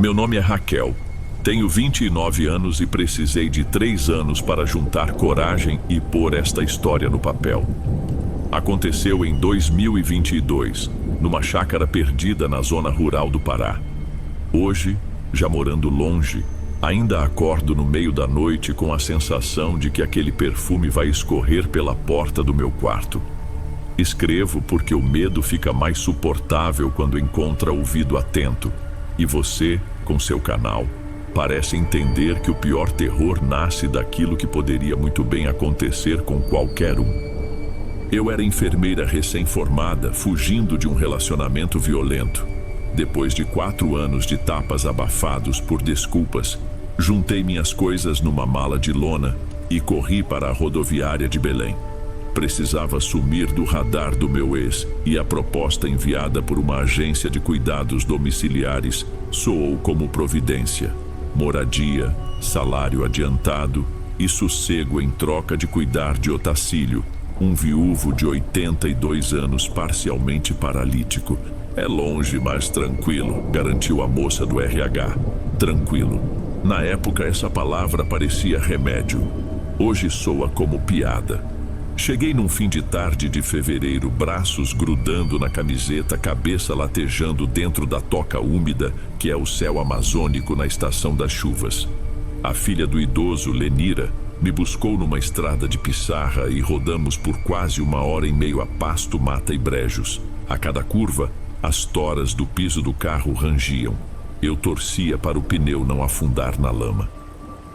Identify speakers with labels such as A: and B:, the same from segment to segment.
A: Meu nome é Raquel. Tenho 29 anos e precisei de 3 anos para juntar coragem e pôr esta história no papel. Aconteceu em 2022, numa chácara perdida na zona rural do Pará. Hoje, já morando longe, ainda acordo no meio da noite com a sensação de que aquele perfume vai escorrer pela porta do meu quarto. Escrevo porque o medo fica mais suportável quando encontra ouvido atento. E você, com seu canal, parece entender que o pior terror nasce daquilo que poderia muito bem acontecer com qualquer um. Eu era enfermeira recém-formada, fugindo de um relacionamento violento. Depois de 4 anos de tapas abafados por desculpas, juntei minhas coisas numa mala de lona e corri para a rodoviária de Belém. Precisava sumir do radar do meu ex e a proposta enviada por uma agência de cuidados domiciliares soou como providência. Moradia, salário adiantado e sossego em troca de cuidar de Otacílio, um viúvo de 82 anos parcialmente paralítico. É longe, mas tranquilo, garantiu a moça do RH. Tranquilo. Na época essa palavra parecia remédio. Hoje soa como piada. Cheguei num fim de tarde de fevereiro, braços grudando na camiseta, cabeça latejando dentro da toca úmida que é o céu amazônico na estação das chuvas. A filha do idoso, Lenira, me buscou numa estrada de pissarra e rodamos por quase 1h30 a pasto, mata e brejos. A cada curva, as toras do piso do carro rangiam. Eu torcia para o pneu não afundar na lama.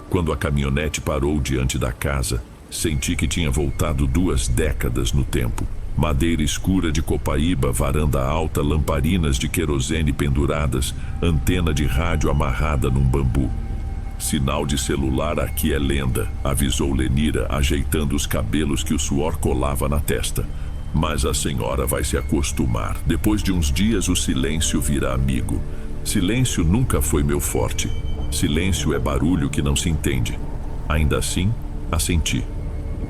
A: Quando a caminhonete parou diante da casa, senti que tinha voltado 2 décadas no tempo. Madeira escura de copaíba, varanda alta, lamparinas de querosene penduradas, antena de rádio amarrada num bambu. Sinal de celular aqui é lenda, avisou Lenira, ajeitando os cabelos que o suor colava na testa. Mas a senhora vai se acostumar. Depois de uns dias o silêncio vira amigo. Silêncio nunca foi meu forte. Silêncio é barulho que não se entende. Ainda assim, assenti.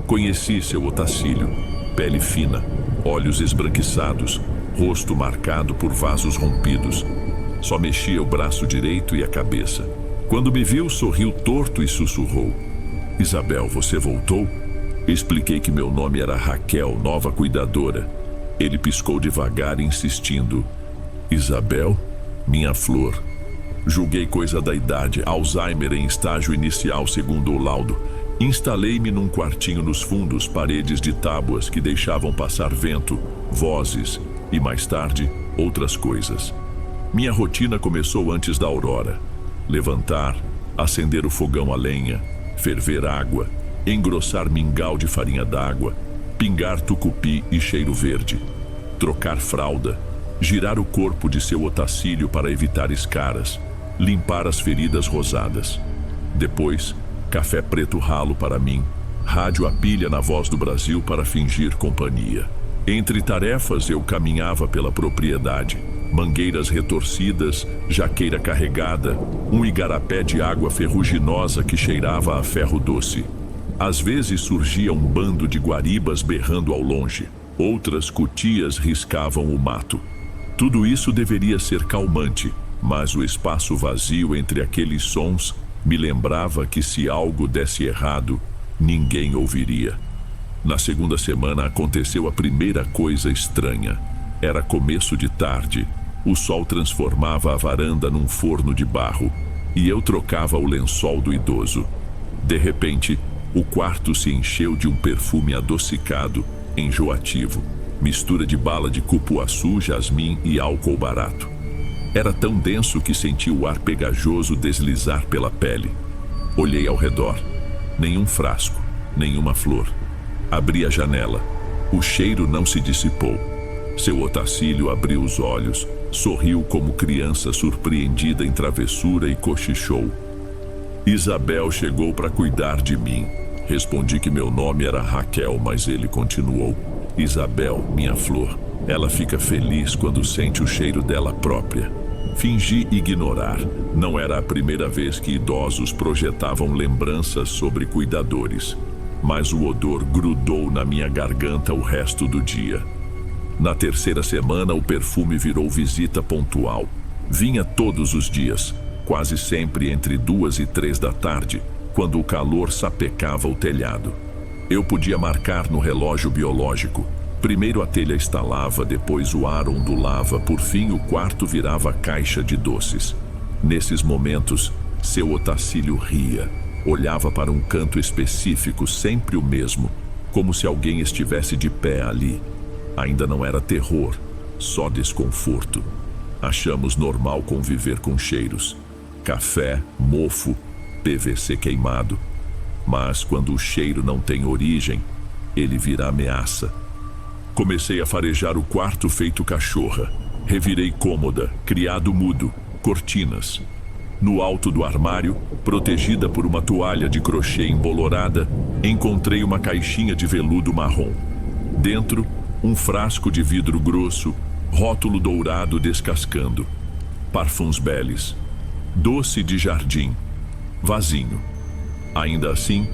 A: Conheci seu Otacílio, pele fina, olhos esbranquiçados, rosto marcado por vasos rompidos. Só mexia o braço direito e a cabeça. Quando me viu, sorriu torto e sussurrou: Isabel, você voltou? Expliquei que meu nome era Raquel, nova cuidadora. Ele piscou devagar, insistindo: Isabel, minha flor. Julguei coisa da idade, Alzheimer em estágio inicial, segundo o laudo. Instalei-me num quartinho nos fundos, paredes de tábuas que deixavam passar vento, vozes e, mais tarde, outras coisas. Minha rotina começou antes da aurora. Levantar, acender o fogão a lenha, ferver água, engrossar mingau de farinha d'água, pingar tucupi e cheiro verde, trocar fralda, girar o corpo de seu Otacílio para evitar escaras, limpar as feridas rosadas. Depois, café preto ralo para mim, rádio a pilha na Voz do Brasil para fingir companhia. Entre tarefas eu caminhava pela propriedade, mangueiras retorcidas, jaqueira carregada, um igarapé de água ferruginosa que cheirava a ferro doce. Às vezes surgia um bando de guaribas berrando ao longe, outras cutias riscavam o mato. Tudo isso deveria ser calmante, mas o espaço vazio entre aqueles sons me lembrava que se algo desse errado, ninguém ouviria. Na segunda semana aconteceu a primeira coisa estranha. Era começo de tarde, o sol transformava a varanda num forno de barro e eu trocava o lençol do idoso. De repente, o quarto se encheu de um perfume adocicado, enjoativo, mistura de bala de cupuaçu, jasmim e álcool barato. Era tão denso que senti o ar pegajoso deslizar pela pele. Olhei ao redor. Nenhum frasco, nenhuma flor. Abri a janela. O cheiro não se dissipou. Seu Otacílio abriu os olhos, sorriu como criança surpreendida em travessura e cochichou: Isabel chegou para cuidar de mim. Respondi que meu nome era Raquel, mas ele continuou: Isabel, minha flor. Ela fica feliz quando sente o cheiro dela própria. Fingi ignorar. Não era a primeira vez que idosos projetavam lembranças sobre cuidadores. Mas o odor grudou na minha garganta o resto do dia. Na terceira semana, o perfume virou visita pontual. Vinha todos os dias. quase sempre entre 2 e 3 da tarde, quando o calor sapecava o telhado. Eu podia marcar no relógio biológico. Primeiro a telha estalava, depois o ar ondulava, por fim o quarto virava caixa de doces. Nesses momentos, seu Otacílio ria, olhava para um canto específico, sempre o mesmo, como se alguém estivesse de pé ali. Ainda não era terror, só desconforto. Achamos normal conviver com cheiros. Café, mofo, PVC queimado. Mas quando o cheiro não tem origem, ele vira ameaça. Comecei a farejar o quarto feito cachorra. Revirei cômoda, criado mudo, cortinas. No alto do armário, protegida por uma toalha de crochê embolorada, encontrei uma caixinha de veludo marrom. Dentro, um frasco de vidro grosso, rótulo dourado descascando. Parfums Belles. Doce de jardim. Vazinho. Ainda assim,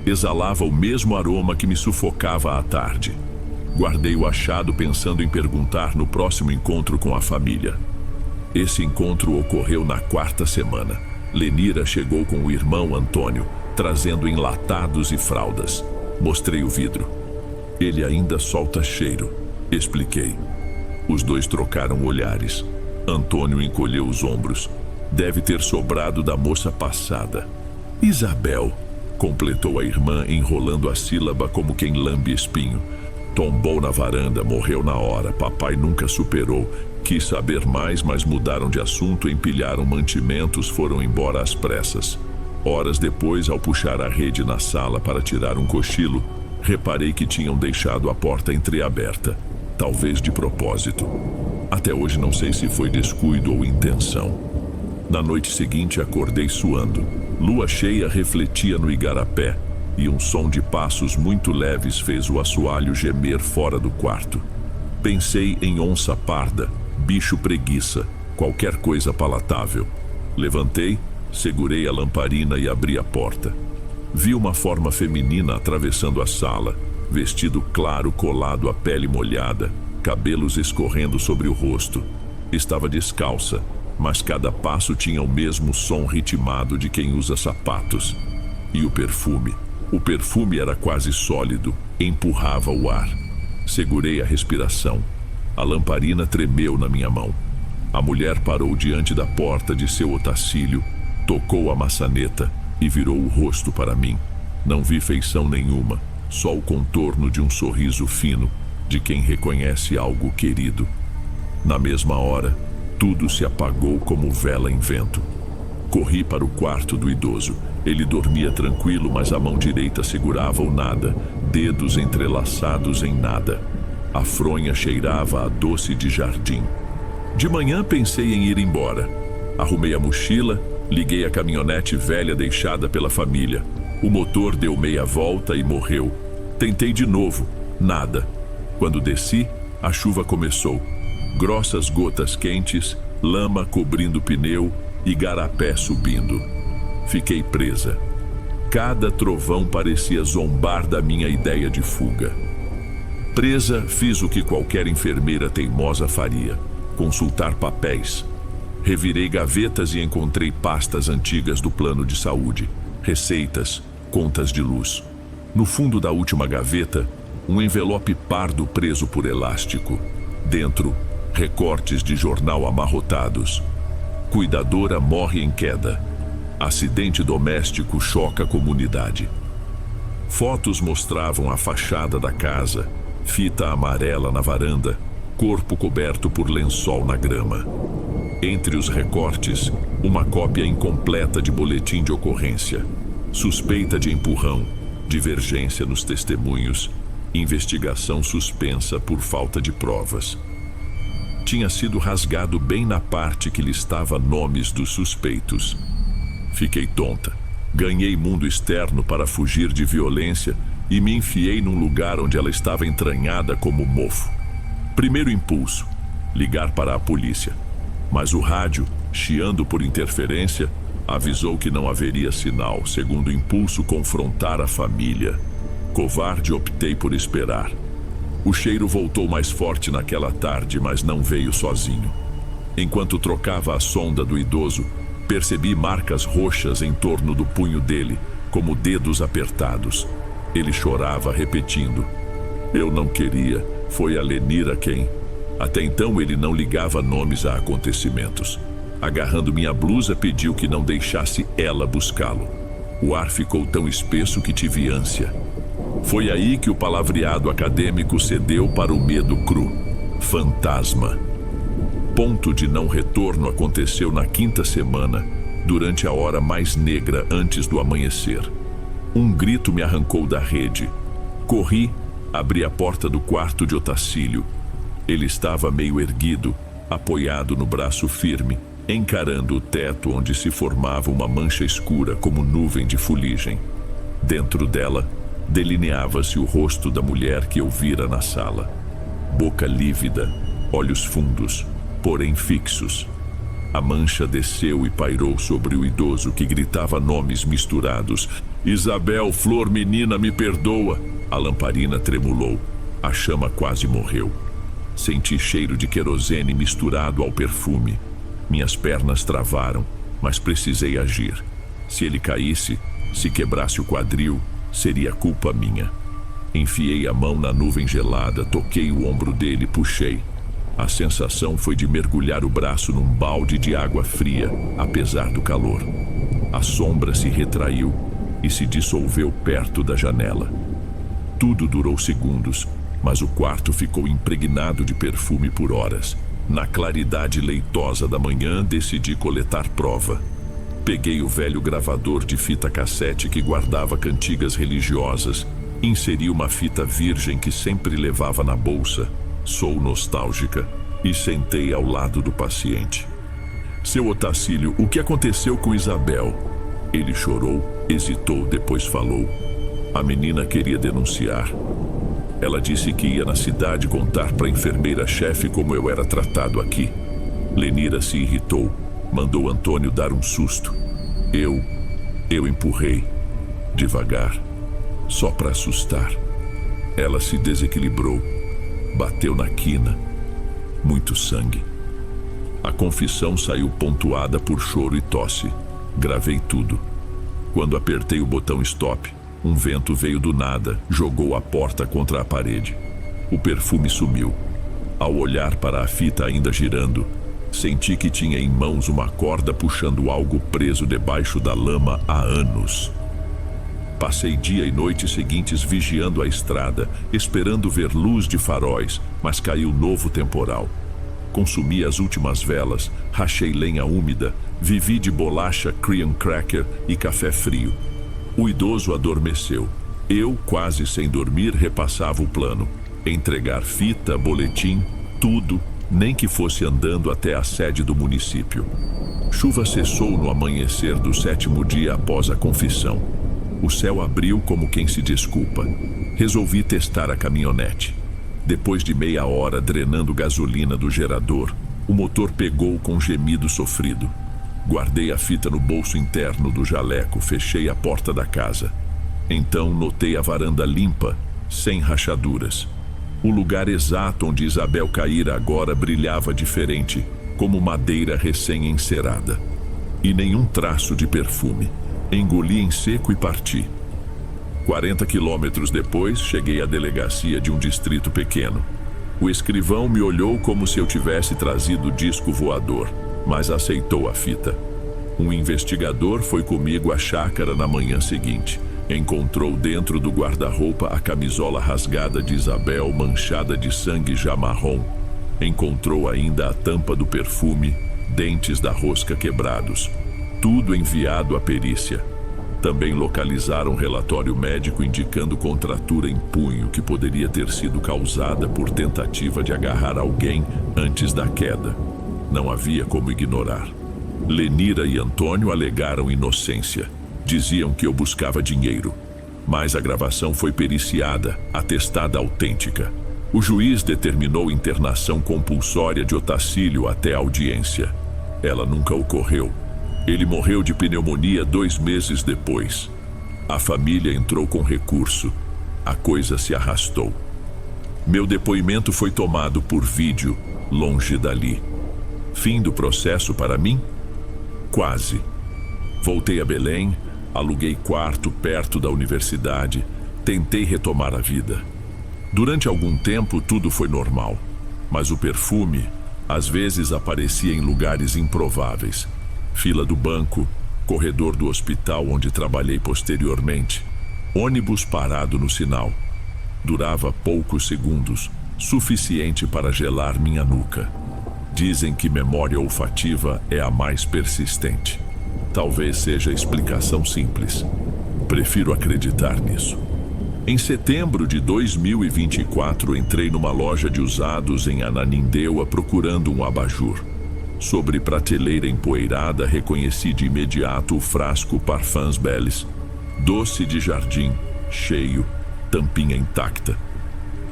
A: exalava o mesmo aroma que me sufocava à tarde. Guardei o achado pensando em perguntar no próximo encontro com a família. Esse encontro ocorreu na 4ª semana. Lenira chegou com o irmão Antônio, trazendo enlatados e fraldas. Mostrei o vidro. Ele ainda solta cheiro, expliquei. Os dois trocaram olhares. Antônio encolheu os ombros. Deve ter sobrado da moça passada. Isabel, completou a irmã, enrolando a sílaba como quem lambe espinho. Tombou na varanda, morreu na hora. Papai nunca superou. Quis saber mais, mas mudaram de assunto, empilharam mantimentos, foram embora às pressas. Horas depois, ao puxar a rede na sala para tirar um cochilo, reparei que tinham deixado a porta entreaberta. Talvez de propósito. Até hoje não sei se foi descuido ou intenção. Na noite seguinte acordei suando. Lua cheia refletia no igarapé e um som de passos muito leves fez o assoalho gemer fora do quarto. Pensei em onça parda, bicho preguiça, qualquer coisa palatável. Levantei, segurei a lamparina e abri a porta. Vi uma forma feminina atravessando a sala, vestido claro colado à pele molhada, cabelos escorrendo sobre o rosto. Estava descalça, mas cada passo tinha o mesmo som ritmado de quem usa sapatos. E o perfume? O perfume era quase sólido, empurrava o ar. Segurei a respiração. A lamparina tremeu na minha mão. A mulher parou diante da porta de seu Otacílio, tocou a maçaneta e virou o rosto para mim. Não vi feição nenhuma, só o contorno de um sorriso fino, de quem reconhece algo querido. Na mesma hora, tudo se apagou como vela em vento. Corri para o quarto do idoso. Ele dormia tranquilo, mas a mão direita segurava o nada, dedos entrelaçados em nada. A fronha cheirava a doce de jardim. De manhã pensei em ir embora. Arrumei a mochila, liguei a caminhonete velha deixada pela família. O motor deu meia volta e morreu. Tentei de novo, nada. Quando desci, a chuva começou. Grossas gotas quentes, lama cobrindo o pneu e garapé subindo. Fiquei presa. Cada trovão parecia zombar da minha ideia de fuga. Presa, fiz o que qualquer enfermeira teimosa faria: consultar papéis. Revirei gavetas e encontrei pastas antigas do plano de saúde, receitas, contas de luz. No fundo da última gaveta, um envelope pardo preso por elástico. Dentro, recortes de jornal amarrotados. Cuidadora morre em queda. Acidente doméstico choca a comunidade. Fotos mostravam a fachada da casa, fita amarela na varanda, corpo coberto por lençol na grama. Entre os recortes, uma cópia incompleta de boletim de ocorrência. Suspeita de empurrão, divergência nos testemunhos, investigação suspensa por falta de provas. Tinha sido rasgado bem na parte que listava nomes dos suspeitos. Fiquei tonta. Ganhei mundo externo para fugir de violência e me enfiei num lugar onde ela estava entranhada como mofo. Primeiro impulso, ligar para a polícia. Mas o rádio, chiando por interferência, avisou que não haveria sinal. Segundo impulso, confrontar a família. Covarde, optei por esperar. O cheiro voltou mais forte naquela tarde, mas não veio sozinho. Enquanto trocava a sonda do idoso, Percebi marcas roxas em torno do punho dele, como dedos apertados. Ele chorava, repetindo: "Eu não queria, foi a Lenira quem..." Até então ele não ligava nomes a acontecimentos. Agarrando minha blusa, pediu que não deixasse ela buscá-lo. O ar ficou tão espesso que tive ânsia. Foi aí que o palavreado acadêmico cedeu para o medo cru. Fantasma. Ponto de não retorno aconteceu na 5ª semana, durante a hora mais negra antes do amanhecer. Um grito me arrancou da rede. Corri, abri a porta do quarto de Otacílio. Ele estava meio erguido, apoiado no braço firme, encarando o teto onde se formava uma mancha escura como nuvem de fuligem. Dentro dela, delineava-se o rosto da mulher que eu vira na sala. Boca lívida, olhos fundos, porém fixos. A mancha desceu e pairou sobre o idoso, que gritava nomes misturados. "Isabel, flor menina, me perdoa!" A lamparina tremulou. A chama quase morreu. Senti cheiro de querosene misturado ao perfume. Minhas pernas travaram, mas precisei agir. Se ele caísse, se quebrasse o quadril, seria culpa minha. Enfiei a mão na nuvem gelada, toquei o ombro dele, puxei. A sensação foi de mergulhar o braço num balde de água fria, apesar do calor. A sombra se retraiu e se dissolveu perto da janela. Tudo durou segundos, mas o quarto ficou impregnado de perfume por horas. Na claridade leitosa da manhã, decidi coletar prova. Peguei o velho gravador de fita cassete que guardava cantigas religiosas, inseri uma fita virgem que sempre levava na bolsa, sou nostálgica, e sentei ao lado do paciente. "Seu Otacílio, o que aconteceu com Isabel?" Ele chorou, hesitou, depois falou: "A menina queria denunciar. Ela disse que ia na cidade contar para a enfermeira-chefe como eu era tratado aqui." Lenira se irritou, mandou Antônio dar um susto. Eu empurrei, devagar, só para assustar. Ela se desequilibrou, bateu na quina. Muito sangue. A confissão saiu pontuada por choro e tosse. Gravei tudo. Quando apertei o botão stop, um vento veio do nada, jogou a porta contra a parede. O perfume sumiu. Ao olhar para a fita ainda girando, senti que tinha em mãos uma corda puxando algo preso debaixo da lama há anos. Passei dia e noite seguintes vigiando a estrada, esperando ver luz de faróis, mas caiu novo temporal. Consumi as últimas velas, rachei lenha úmida, vivi de bolacha, cream cracker e café frio. O idoso adormeceu. Eu, quase sem dormir, repassava o plano. Entregar fita, boletim, tudo, nem que fosse andando até a sede do município. Chuva cessou no amanhecer do 7º dia após a confissão. O céu abriu como quem se desculpa. Resolvi testar a caminhonete. Depois de meia hora drenando gasolina do gerador, o motor pegou com gemido sofrido. Guardei a fita no bolso interno do jaleco, fechei a porta da casa. Então notei a varanda limpa, sem rachaduras. O lugar exato onde Isabel caíra agora brilhava diferente, como madeira recém-encerada. E nenhum traço de perfume. Engoli em seco e parti. 40 quilômetros depois, cheguei à delegacia de um distrito pequeno. O escrivão me olhou como se eu tivesse trazido disco voador, mas aceitou a fita. Um investigador foi comigo à chácara na manhã seguinte. Encontrou dentro do guarda-roupa a camisola rasgada de Isabel, manchada de sangue já marrom. Encontrou ainda a tampa do perfume, dentes da rosca quebrados. Tudo enviado à perícia. Também localizaram um relatório médico indicando contratura em punho que poderia ter sido causada por tentativa de agarrar alguém antes da queda. Não havia como ignorar. Lenira e Antônio alegaram inocência. Diziam que eu buscava dinheiro. Mas a gravação foi periciada, atestada autêntica. O juiz determinou internação compulsória de Otacílio até a audiência. Ela nunca ocorreu. Ele morreu de pneumonia 2 meses depois. A família entrou com recurso. A coisa se arrastou. Meu depoimento foi tomado por vídeo, longe dali. Fim do processo para mim? Quase. Voltei a Belém, aluguei quarto perto da universidade, tentei retomar a vida. Durante algum tempo tudo foi normal, mas o perfume às vezes aparecia em lugares improváveis. Fila do banco, corredor do hospital onde trabalhei posteriormente, ônibus parado no sinal. Durava poucos segundos, suficiente para gelar minha nuca. Dizem que memória olfativa é a mais persistente. Talvez seja a explicação simples. Prefiro acreditar nisso. Em setembro de 2024, entrei numa loja de usados em Ananindeua procurando um abajur. Sobre prateleira empoeirada, reconheci de imediato o frasco Parfums Belles. Doce de jardim, cheio, tampinha intacta.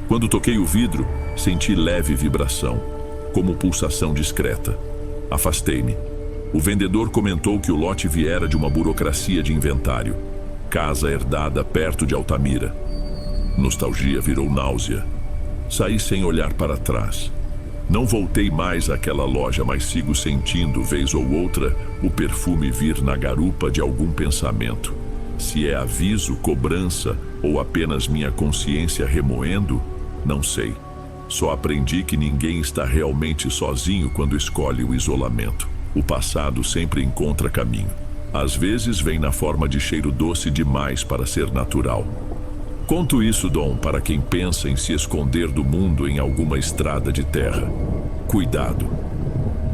A: Quando toquei o vidro, senti leve vibração, como pulsação discreta. Afastei-me. O vendedor comentou que o lote viera de uma burocracia de inventário. Casa herdada perto de Altamira. Nostalgia virou náusea. Saí sem olhar para trás. Não voltei mais àquela loja, mas sigo sentindo, vez ou outra, o perfume vir na garupa de algum pensamento. Se é aviso, cobrança ou apenas minha consciência remoendo, não sei. Só aprendi que ninguém está realmente sozinho quando escolhe o isolamento. O passado sempre encontra caminho. Às vezes vem na forma de cheiro doce demais para ser natural. Conto isso, Dom, para quem pensa em se esconder do mundo em alguma estrada de terra. Cuidado.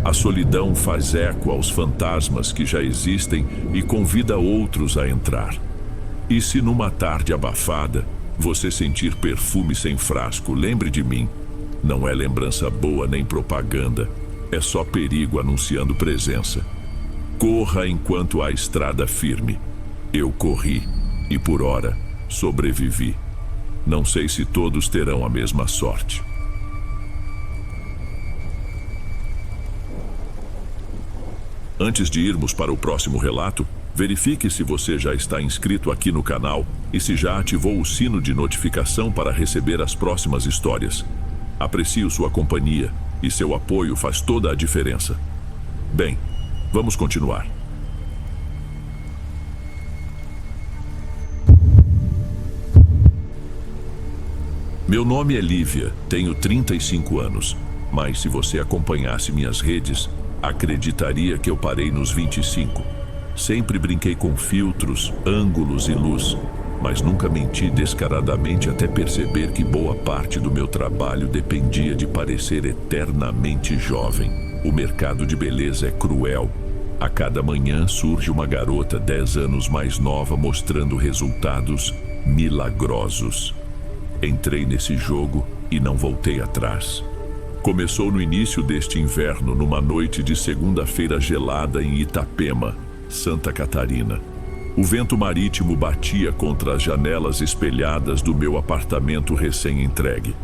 A: A solidão faz eco aos fantasmas que já existem e convida outros a entrar. E se numa tarde abafada, você sentir perfume sem frasco, lembre de mim. Não é lembrança boa nem propaganda. É só perigo anunciando presença. Corra enquanto há estrada firme. Eu corri e, por hora, sobrevivi. Não sei se todos terão a mesma sorte. Antes de irmos para o próximo relato, verifique se você já está inscrito aqui no canal e se já ativou o sino de notificação para receber as próximas histórias. Aprecio sua companhia e seu apoio faz toda a diferença. Bem, vamos continuar. Meu nome é Lívia, tenho 35 anos, mas se você acompanhasse minhas redes, acreditaria que eu parei nos 25. Sempre brinquei com filtros, ângulos e luz, mas nunca menti descaradamente até perceber que boa parte do meu trabalho dependia de parecer eternamente jovem. O mercado de beleza é cruel. A cada manhã surge uma garota 10 anos mais nova mostrando resultados milagrosos. Entrei nesse jogo e não voltei atrás. Começou no início deste inverno, numa noite de segunda-feira gelada em Itapema, Santa Catarina. O vento marítimo batia contra as janelas espelhadas do meu apartamento recém-entregue.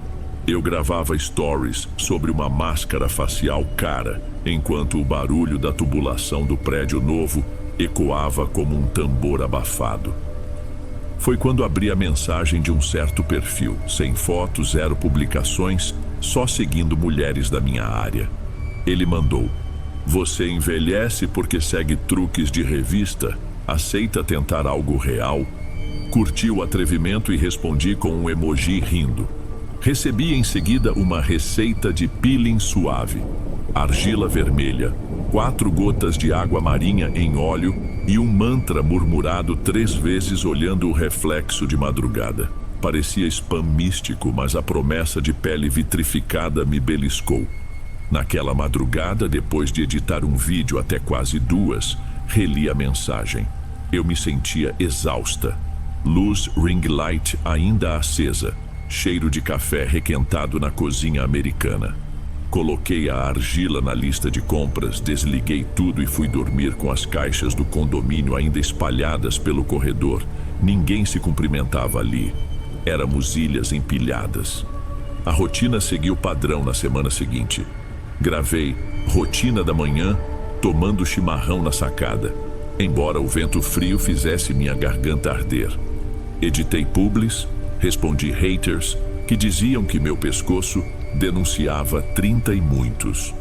A: Eu gravava stories sobre uma máscara facial cara, enquanto o barulho da tubulação do prédio novo ecoava como um tambor abafado. Foi quando abri a mensagem de um certo perfil, sem fotos, 0 publicações, só seguindo mulheres da minha área. Ele mandou: "Você envelhece porque segue truques de revista? Aceita tentar algo real?" Curti o atrevimento e respondi com um emoji rindo. Recebi em seguida uma receita de peeling suave, argila vermelha, 4 gotas de água marinha em óleo e um mantra murmurado 3 vezes olhando o reflexo de madrugada. Parecia spam místico, mas a promessa de pele vitrificada me beliscou. Naquela madrugada, depois de editar um vídeo até quase 2, reli a mensagem. Eu me sentia exausta. Luz ring light ainda acesa. Cheiro de café requentado na cozinha americana. Coloquei a argila na lista de compras, desliguei tudo e fui dormir com as caixas do condomínio ainda espalhadas pelo corredor. Ninguém se cumprimentava ali. Éramos ilhas empilhadas. A rotina seguiu padrão na semana seguinte. Gravei rotina da manhã, tomando chimarrão na sacada, embora o vento frio fizesse minha garganta arder. Editei publis, respondi haters que diziam que meu pescoço denunciava 30 e muitos.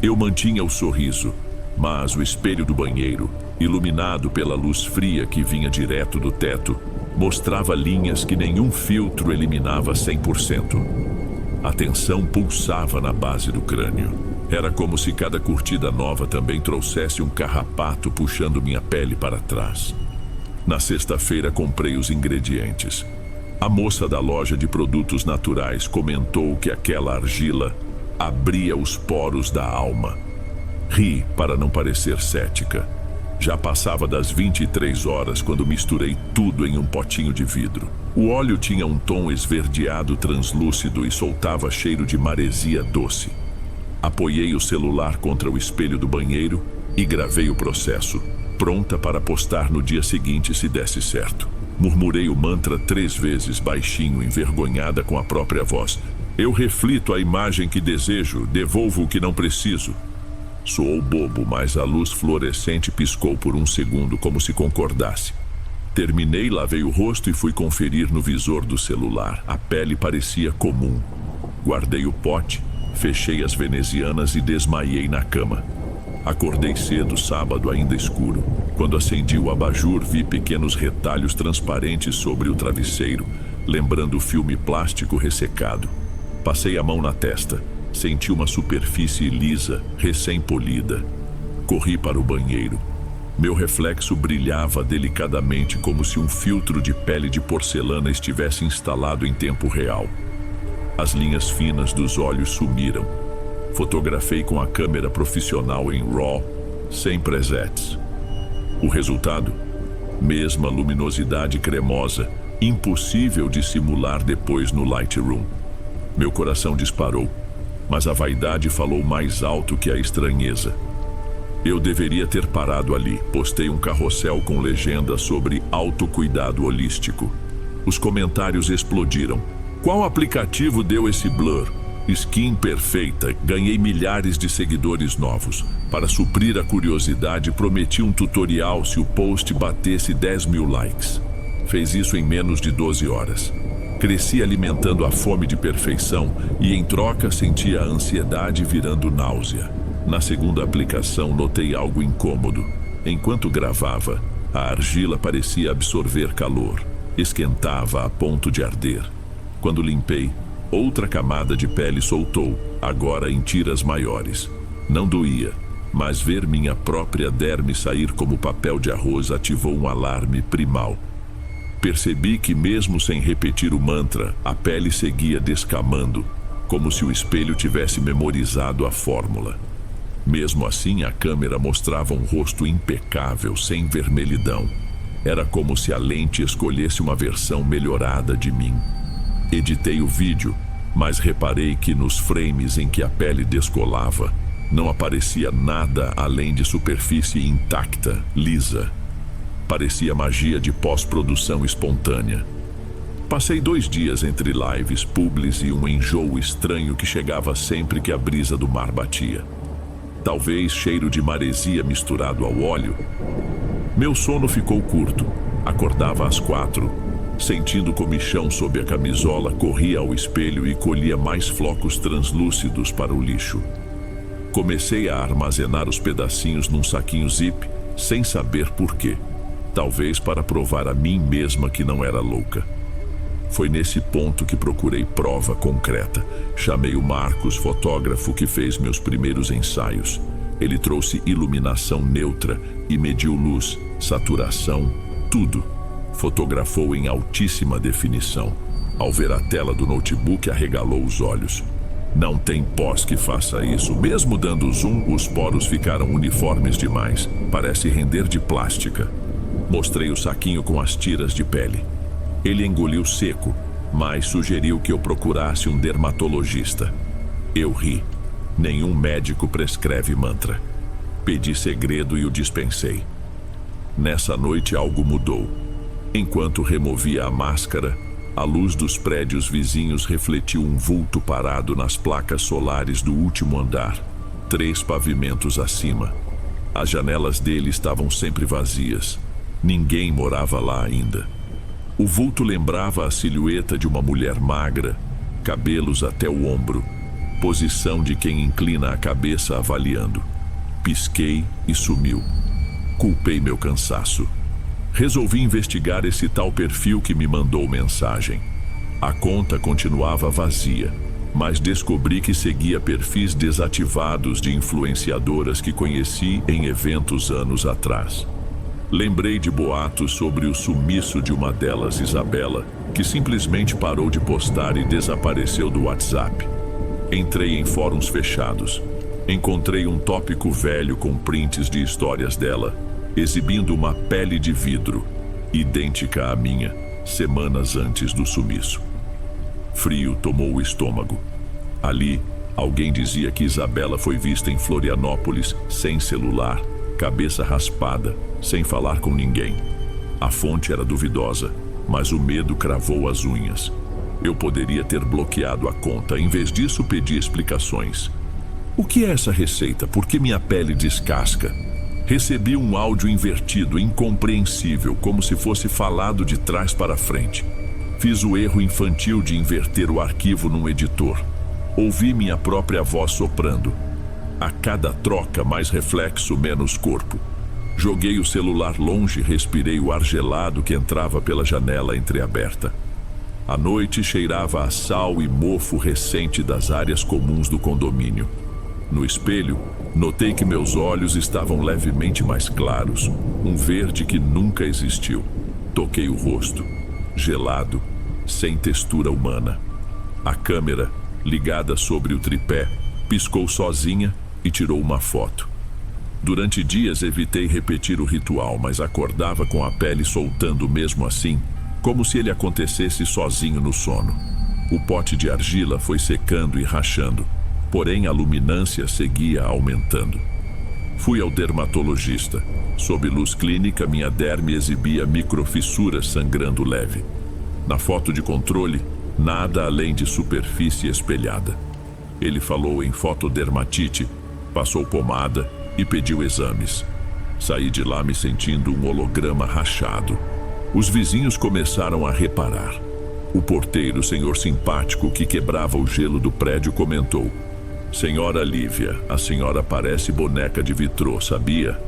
A: Eu mantinha o sorriso, Mas o espelho do banheiro, iluminado pela luz fria que vinha direto do teto, mostrava linhas que nenhum filtro eliminava 100%. A tensão pulsava na base do crânio. Era como se cada curtida nova também trouxesse um carrapato puxando minha pele para trás. Na sexta-feira comprei os ingredientes. A moça da loja de produtos naturais comentou que aquela argila abria os poros da alma. Ri para não parecer cética. Já passava das 23 horas quando misturei tudo em um potinho de vidro. O óleo tinha um tom esverdeado translúcido e soltava cheiro de maresia doce. Apoiei o celular contra o espelho do banheiro e gravei o processo, pronta para postar no dia seguinte se desse certo. Murmurei o mantra 3 vezes baixinho, envergonhada com a própria voz. Eu reflito a imagem que desejo, devolvo o que não preciso. Soou bobo, mas a luz fluorescente piscou por um segundo como se concordasse. Terminei, lavei o rosto e fui conferir no visor do celular. A pele parecia comum. Guardei o pote, fechei as venezianas e desmaiei na cama. Acordei cedo, sábado ainda escuro. Quando acendi o abajur, vi pequenos retalhos transparentes sobre o travesseiro, lembrando o filme plástico ressecado. Passei a mão na testa. Senti uma superfície lisa, recém-polida. Corri para o banheiro. Meu reflexo brilhava delicadamente como se um filtro de pele de porcelana estivesse instalado em tempo real. As linhas finas dos olhos sumiram. Fotografei com a câmera profissional em RAW, sem presets. O resultado? Mesma luminosidade cremosa, impossível de simular depois no Lightroom. Meu coração disparou. Mas a vaidade falou mais alto que a estranheza. Eu deveria ter parado ali. Postei um carrossel com legenda sobre autocuidado holístico. Os comentários explodiram. Qual aplicativo deu esse blur? Skin perfeita. Ganhei milhares de seguidores novos. Para suprir a curiosidade, prometi um tutorial se o post batesse 10.000 likes. Fez isso em menos de 12 horas. Cresci alimentando a fome de perfeição e, em troca, sentia a ansiedade virando náusea. Na segunda aplicação, notei algo incômodo. Enquanto gravava, a argila parecia absorver calor. Esquentava a ponto de arder. Quando limpei, outra camada de pele soltou, agora em tiras maiores. Não doía, mas ver minha própria derme sair como papel de arroz ativou um alarme primal. Percebi que, mesmo sem repetir o mantra, a pele seguia descamando, como se o espelho tivesse memorizado a fórmula. Mesmo assim, a câmera mostrava um rosto impecável, sem vermelhidão. Era como se a lente escolhesse uma versão melhorada de mim. Editei o vídeo, mas reparei que nos frames em que a pele descolava, não aparecia nada além de superfície intacta, lisa. Parecia magia de pós-produção espontânea. Passei 2 dias entre lives, publis e um enjoo estranho que chegava sempre que a brisa do mar batia. Talvez cheiro de maresia misturado ao óleo. Meu sono ficou curto. Acordava às 4. Sentindo comichão sob a camisola, corria ao espelho e colhia mais flocos translúcidos para o lixo. Comecei a armazenar os pedacinhos num saquinho zip, sem saber por quê. Talvez para provar a mim mesma que não era louca. Foi nesse ponto que procurei prova concreta. Chamei o Marcos, fotógrafo que fez meus primeiros ensaios. Ele trouxe iluminação neutra e mediu luz, saturação, tudo. Fotografou em altíssima definição. Ao ver a tela do notebook, arregalou os olhos. Não tem pós que faça isso. Mesmo dando zoom, os poros ficaram uniformes demais. Parece render de plástica. Mostrei o saquinho com as tiras de pele. Ele engoliu seco, mas sugeriu que eu procurasse um dermatologista. Eu ri. Nenhum médico prescreve mantra. Pedi segredo e o dispensei. Nessa noite algo mudou. Enquanto removia a máscara, a luz dos prédios vizinhos refletiu um vulto parado nas placas solares do último andar, 3 pavimentos acima. As janelas dele estavam sempre vazias. Ninguém morava lá ainda. O vulto lembrava a silhueta de uma mulher magra, cabelos até o ombro, posição de quem inclina a cabeça avaliando. pisquei e sumiu. Culpei meu cansaço. Resolvi investigar esse tal perfil que me mandou mensagem. A conta continuava vazia, mas descobri que seguia perfis desativados de influenciadoras que conheci em eventos anos atrás. Lembrei de boatos sobre o sumiço de uma delas, Isabela, que simplesmente parou de postar e desapareceu do WhatsApp. Entrei em fóruns fechados. Encontrei um tópico velho com prints de histórias dela, exibindo uma pele de vidro, idêntica à minha, semanas antes do sumiço. Frio tomou o estômago. Ali, alguém dizia que Isabela foi vista em Florianópolis, sem celular, cabeça raspada, sem falar com ninguém. A fonte era duvidosa, mas o medo cravou as unhas. Eu poderia ter bloqueado a conta, em vez disso pedi explicações. O que é essa receita? Por que minha pele descasca? Recebi um áudio invertido, incompreensível, como se fosse falado de trás para frente. Fiz o erro infantil de inverter o arquivo num editor. Ouvi minha própria voz soprando. A cada troca, mais reflexo, menos corpo. Joguei o celular longe e respirei o ar gelado que entrava pela janela entreaberta. A noite cheirava a sal e mofo recente das áreas comuns do condomínio. No espelho, notei que meus olhos estavam levemente mais claros, um verde que nunca existiu. Toquei o rosto, gelado, sem textura humana. A câmera, ligada sobre o tripé, piscou sozinha e tirou uma foto. Durante dias evitei repetir o ritual, mas acordava com a pele soltando mesmo assim, como se ele acontecesse sozinho no sono. O pote de argila foi secando e rachando, porém a luminância seguia aumentando. Fui ao dermatologista. Sob luz clínica, minha derme exibia microfissuras sangrando leve. Na foto de controle, nada além de superfície espelhada. Ele falou em fotodermatite, passou pomada e pediu exames. Saí de lá me sentindo um holograma rachado. Os vizinhos começaram a reparar. O porteiro, senhor simpático que quebrava o gelo do prédio, comentou: "Senhora Lívia, a senhora parece boneca de vitrô, sabia?"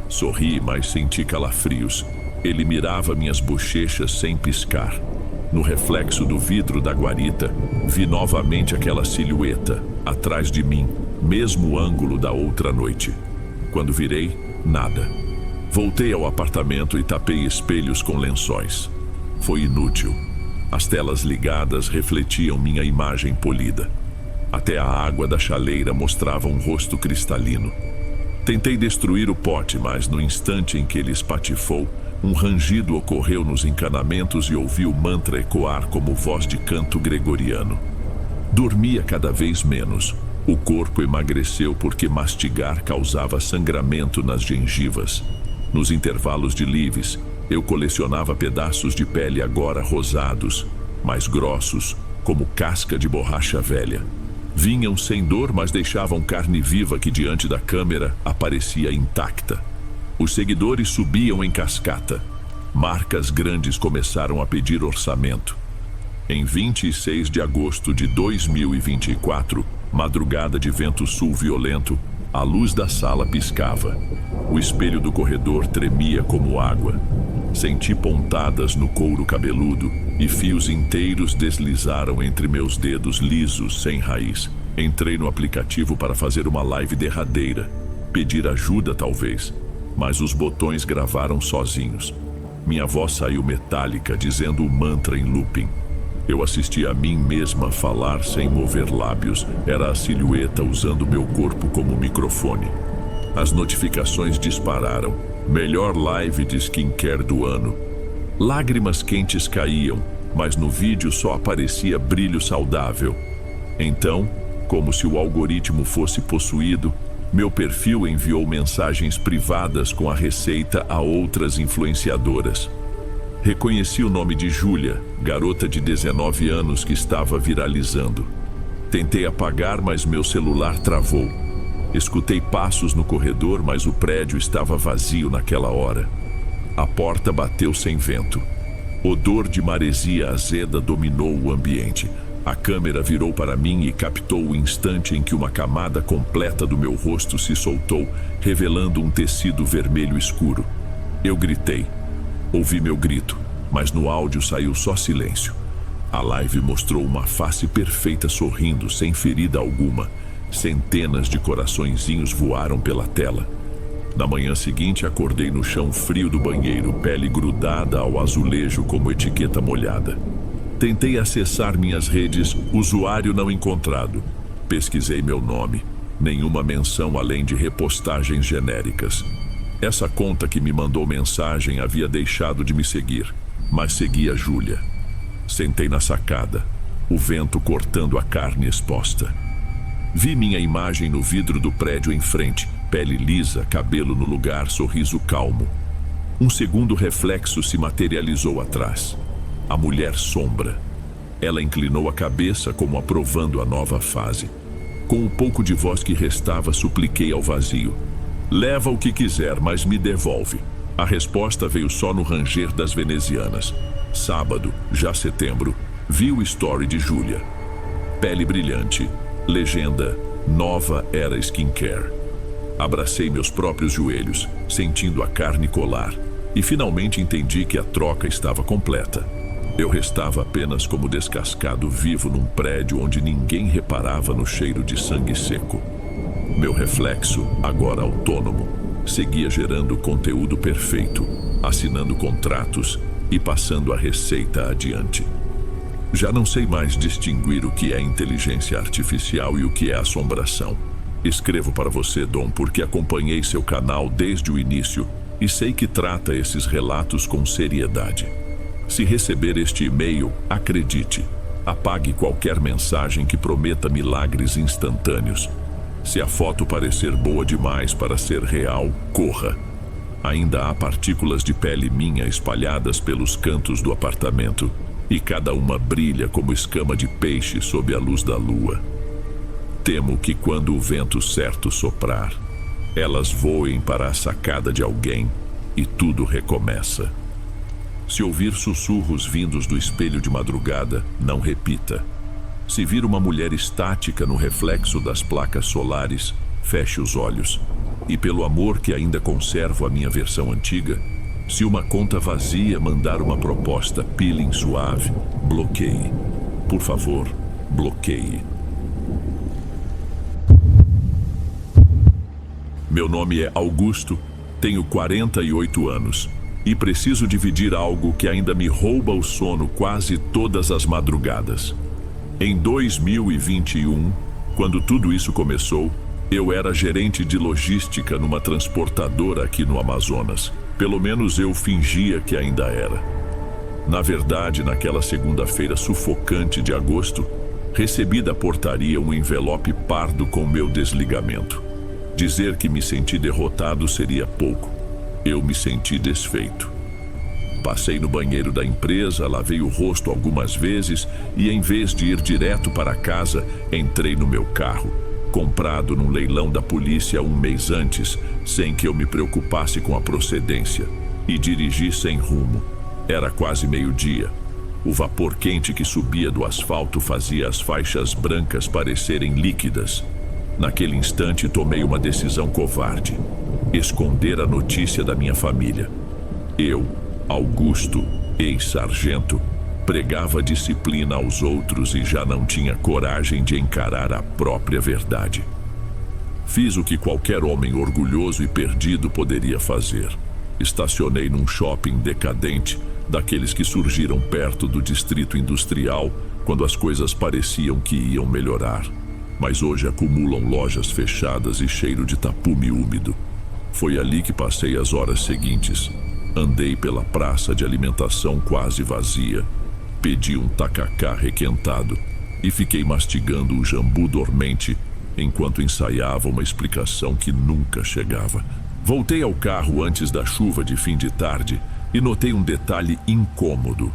A: Sorri, mas senti calafrios. Ele mirava minhas bochechas sem piscar. No reflexo do vidro da guarita, vi novamente aquela silhueta, atrás de mim, mesmo ângulo da outra noite. Quando virei, nada. Voltei ao apartamento e tapei espelhos com lençóis. Foi inútil. As telas ligadas refletiam minha imagem polida. Até a água da chaleira mostrava um rosto cristalino. Tentei destruir o pote, mas no instante em que ele espatifou, um rangido ocorreu nos encanamentos e ouvi o mantra ecoar como voz de canto gregoriano. Dormia cada vez menos. O corpo emagreceu porque mastigar causava sangramento nas gengivas. Nos intervalos de lives, eu colecionava pedaços de pele agora rosados, mais grossos, como casca de borracha velha. Vinham sem dor, mas deixavam carne viva que diante da câmera aparecia intacta. Os seguidores subiam em cascata. Marcas grandes começaram a pedir orçamento. Em 26 de agosto de 2024, madrugada de vento sul violento, a luz da sala piscava. O espelho do corredor tremia como água. Senti pontadas no couro cabeludo e fios inteiros deslizaram entre meus dedos lisos sem raiz. Entrei no aplicativo para fazer uma live derradeira. Pedir ajuda, talvez, mas os botões gravaram sozinhos. Minha voz saiu metálica, dizendo o mantra em looping. Eu assisti a mim mesma falar sem mover lábios. Era a silhueta usando meu corpo como microfone. As notificações dispararam. Melhor live de skincare do ano. Lágrimas quentes caíam, mas no vídeo só aparecia brilho saudável. Então, como se o algoritmo fosse possuído, meu perfil enviou mensagens privadas com a receita a outras influenciadoras. Reconheci o nome de Júlia, garota de 19 anos que estava viralizando. Tentei apagar, mas meu celular travou. Escutei passos no corredor, mas o prédio estava vazio naquela hora. A porta bateu sem vento. Odor de maresia azeda dominou o ambiente. A câmera virou para mim e captou o instante em que uma camada completa do meu rosto se soltou, revelando um tecido vermelho escuro. Eu gritei. Ouvi meu grito, mas no áudio saiu só silêncio. A live mostrou uma face perfeita sorrindo, sem ferida alguma. Centenas de coraçõezinhos voaram pela tela. Na manhã seguinte, acordei no chão frio do banheiro, pele grudada ao azulejo como etiqueta molhada. Tentei acessar minhas redes, usuário não encontrado. Pesquisei meu nome, nenhuma menção além de repostagens genéricas. Essa conta que me mandou mensagem havia deixado de me seguir, mas seguia Júlia. Sentei na sacada, o vento cortando a carne exposta. Vi minha imagem no vidro do prédio em frente, pele lisa, cabelo no lugar, sorriso calmo. Um segundo reflexo se materializou atrás. A mulher sombra. Ela inclinou a cabeça como aprovando a nova fase. Com o pouco de voz que restava, supliquei ao vazio. Leva o que quiser, mas me devolve. A resposta veio só no ranger das venezianas. Sábado, já setembro, vi o story de Júlia. Pele brilhante. Legenda: Nova Era Skincare. Abracei meus próprios joelhos, sentindo a carne colar, e finalmente entendi que a troca estava completa. Eu restava apenas como descascado vivo num prédio onde ninguém reparava no cheiro de sangue seco. Meu reflexo, agora autônomo, seguia gerando conteúdo perfeito, assinando contratos e passando a receita adiante. Já não sei mais distinguir o que é inteligência artificial e o que é assombração. Escrevo para você, Dom, porque acompanhei seu canal desde o início e sei que trata esses relatos com seriedade. Se receber este e-mail, acredite. Apague qualquer mensagem que prometa milagres instantâneos. Se a foto parecer boa demais para ser real, corra. Ainda há partículas de pele minha espalhadas pelos cantos do apartamento, e cada uma brilha como escama de peixe sob a luz da lua. Temo que quando o vento certo soprar, elas voem para a sacada de alguém e tudo recomeça. Se ouvir sussurros vindos do espelho de madrugada, não repita. Se vir uma mulher estática no reflexo das placas solares, feche os olhos. E pelo amor que ainda conservo a minha versão antiga, se uma conta vazia mandar uma proposta peeling suave, bloqueie. Por favor, bloqueie. Meu nome é Augusto, tenho 48 anos e preciso dividir algo que ainda me rouba o sono quase todas as madrugadas. Em 2021, quando tudo isso começou, eu era gerente de logística numa transportadora aqui no Amazonas. Pelo menos eu fingia que ainda era. Na verdade, naquela segunda-feira sufocante de agosto, recebi da portaria um envelope pardo com meu desligamento. Dizer que me senti derrotado seria pouco. Eu me senti desfeito. Passei no banheiro da empresa, lavei o rosto algumas vezes e, em vez de ir direto para casa, entrei no meu carro, comprado num leilão da polícia um mês antes, sem que eu me preocupasse com a procedência, e dirigi sem rumo. Era quase meio-dia. O vapor quente que subia do asfalto fazia as faixas brancas parecerem líquidas. Naquele instante tomei uma decisão covarde: esconder a notícia da minha família. Eu, Augusto, ex-sargento, pregava disciplina aos outros e já não tinha coragem de encarar a própria verdade. Fiz o que qualquer homem orgulhoso e perdido poderia fazer. Estacionei num shopping decadente, daqueles que surgiram perto do distrito industrial, quando as coisas pareciam que iam melhorar. Mas hoje acumulam lojas fechadas e cheiro de tapume úmido. Foi ali que passei as horas seguintes. Andei pela praça de alimentação quase vazia. Pedi um tacacá requentado e fiquei mastigando o jambu dormente enquanto ensaiava uma explicação que nunca chegava. Voltei ao carro antes da chuva de fim de tarde e notei um detalhe incômodo.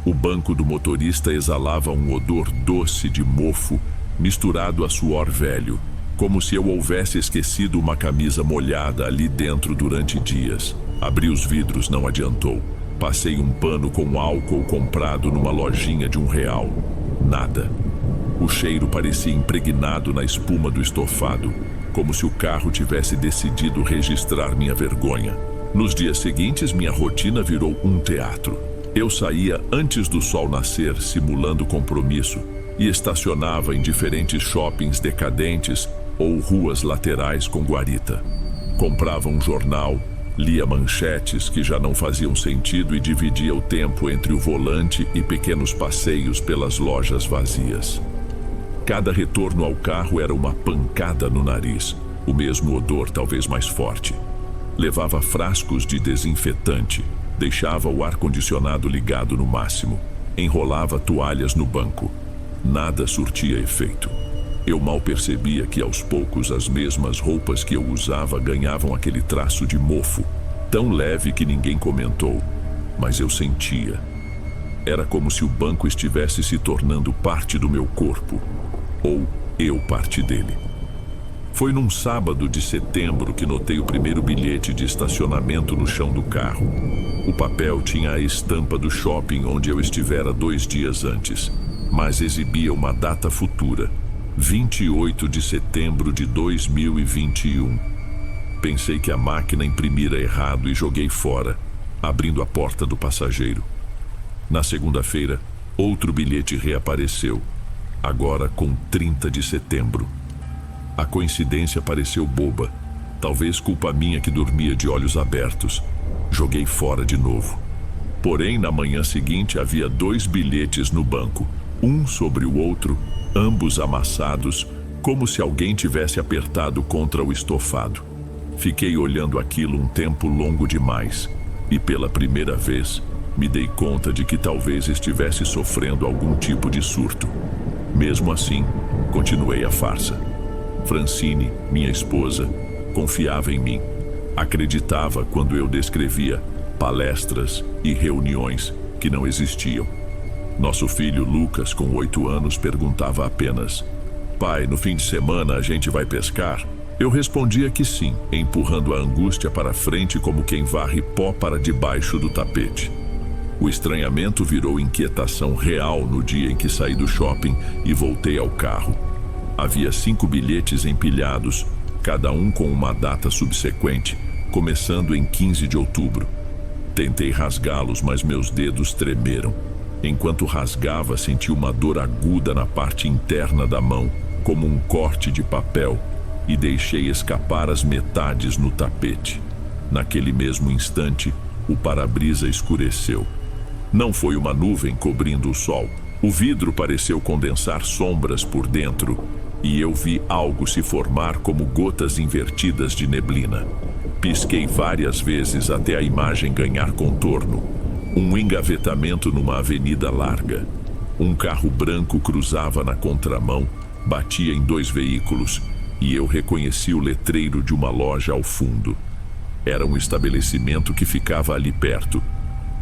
A: O banco do motorista exalava um odor doce de mofo misturado a suor velho, como se eu houvesse esquecido uma camisa molhada ali dentro durante dias. Abri os vidros, não adiantou. Passei um pano com álcool comprado numa lojinha de R$1. Nada. O cheiro parecia impregnado na espuma do estofado, como se o carro tivesse decidido registrar minha vergonha. Nos dias seguintes, minha rotina virou um teatro. Eu saía antes do sol nascer, simulando compromisso, e estacionava em diferentes shoppings decadentes ou ruas laterais com guarita. Comprava um jornal, lia manchetes que já não faziam sentido e dividia o tempo entre o volante e pequenos passeios pelas lojas vazias. Cada retorno ao carro era uma pancada no nariz, o mesmo odor, talvez mais forte. Levava frascos de desinfetante, deixava o ar-condicionado ligado no máximo, enrolava toalhas no banco. Nada surtia efeito. Eu mal percebia que aos poucos as mesmas roupas que eu usava ganhavam aquele traço de mofo, tão leve que ninguém comentou, mas eu sentia. Era como se o banco estivesse se tornando parte do meu corpo, ou eu parte dele. Foi num sábado de setembro que notei o primeiro bilhete de estacionamento no chão do carro. O papel tinha a estampa do shopping onde eu estivera 2 dias antes, mas exibia uma data futura, 28 de setembro de 2021. Pensei que a máquina imprimira errado e joguei fora, abrindo a porta do passageiro. Na segunda-feira, outro bilhete reapareceu, agora com 30 de setembro. A coincidência pareceu boba, talvez culpa minha que dormia de olhos abertos. Joguei fora de novo. Porém, na manhã seguinte havia 2 bilhetes no banco, um sobre o outro, ambos amassados, como se alguém tivesse apertado contra o estofado. Fiquei olhando aquilo um tempo longo demais, e pela primeira vez, me dei conta de que talvez estivesse sofrendo algum tipo de surto. Mesmo assim, continuei a farsa. Francine, minha esposa, confiava em mim. Acreditava quando eu descrevia palestras e reuniões que não existiam. Nosso filho Lucas, com 8 anos, perguntava apenas: "Pai, no fim de semana a gente vai pescar?" Eu respondia que sim, empurrando a angústia para frente como quem varre pó para debaixo do tapete. O estranhamento virou inquietação real no dia em que saí do shopping e voltei ao carro. Havia 5 bilhetes empilhados, cada um com uma data subsequente, começando em 15 de outubro. Tentei rasgá-los, mas meus dedos tremeram. Enquanto rasgava, senti uma dor aguda na parte interna da mão, como um corte de papel, e deixei escapar as metades no tapete. Naquele mesmo instante, o para-brisa escureceu. Não foi uma nuvem cobrindo o sol. O vidro pareceu condensar sombras por dentro, e eu vi algo se formar como gotas invertidas de neblina. Pisquei várias vezes até a imagem ganhar contorno. Um engavetamento numa avenida larga. Um carro branco cruzava na contramão, batia em 2 veículos, e eu reconheci o letreiro de uma loja ao fundo. Era um estabelecimento que ficava ali perto.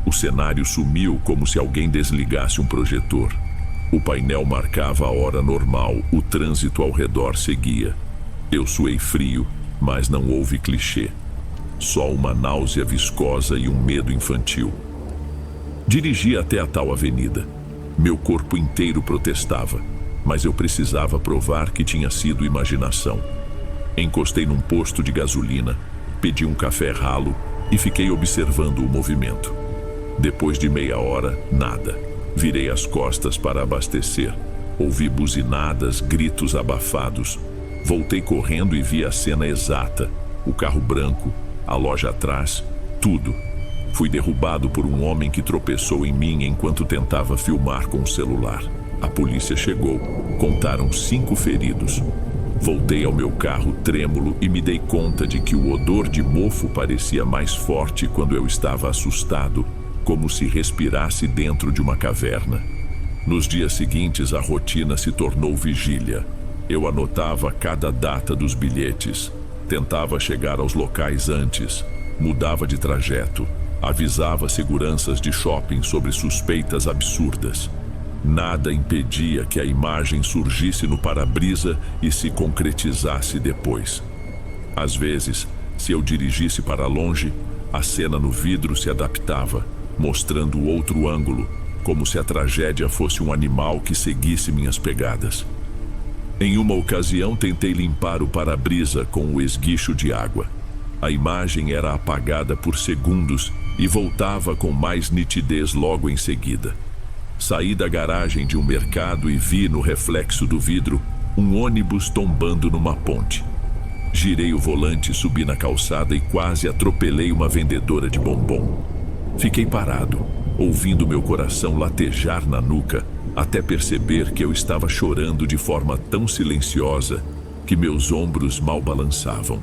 A: O cenário sumiu como se alguém desligasse um projetor. O painel marcava a hora normal, o trânsito ao redor seguia. Eu suei frio, mas não houve clichê. Só uma náusea viscosa e um medo infantil. Dirigi até a tal avenida. Meu corpo inteiro protestava, mas eu precisava provar que tinha sido imaginação. Encostei num posto de gasolina, pedi um café ralo e fiquei observando o movimento. Depois de meia hora, nada. Virei as costas para abastecer. Ouvi buzinadas, gritos abafados. Voltei correndo e vi a cena exata. O carro branco, a loja atrás, tudo. Fui derrubado por um homem que tropeçou em mim enquanto tentava filmar com o celular. A polícia chegou. Contaram 5 feridos. Voltei ao meu carro trêmulo e me dei conta de que o odor de mofo parecia mais forte quando eu estava assustado, como se respirasse dentro de uma caverna. Nos dias seguintes, a rotina se tornou vigília. Eu anotava cada data dos bilhetes, tentava chegar aos locais antes, mudava de trajeto, avisava seguranças de shopping sobre suspeitas absurdas. Nada impedia que a imagem surgisse no para-brisa e se concretizasse depois. Às vezes, se eu dirigisse para longe, a cena no vidro se adaptava, mostrando outro ângulo, como se a tragédia fosse um animal que seguisse minhas pegadas. Em uma ocasião, tentei limpar o para-brisa com o esguicho de água. A imagem era apagada por segundos e voltava com mais nitidez logo em seguida. Saí da garagem de um mercado e vi no reflexo do vidro um ônibus tombando numa ponte. Girei o volante, subi na calçada e quase atropelei uma vendedora de bombom. Fiquei parado, ouvindo meu coração latejar na nuca, até perceber que eu estava chorando de forma tão silenciosa que meus ombros mal balançavam.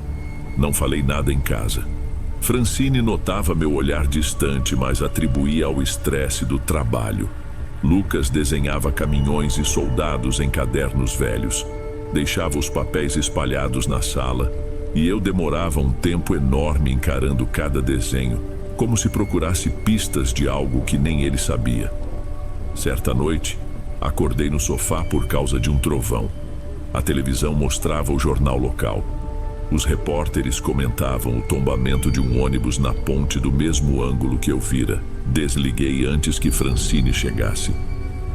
A: Não falei nada em casa. Francine notava meu olhar distante, mas atribuía ao estresse do trabalho. Lucas desenhava caminhões e soldados em cadernos velhos. Deixava os papéis espalhados na sala e eu demorava um tempo enorme encarando cada desenho, como se procurasse pistas de algo que nem ele sabia. Certa noite, acordei no sofá por causa de um trovão. A televisão mostrava o jornal local. Os repórteres comentavam o tombamento de um ônibus na ponte do mesmo ângulo que eu vira. Desliguei antes que Francine chegasse.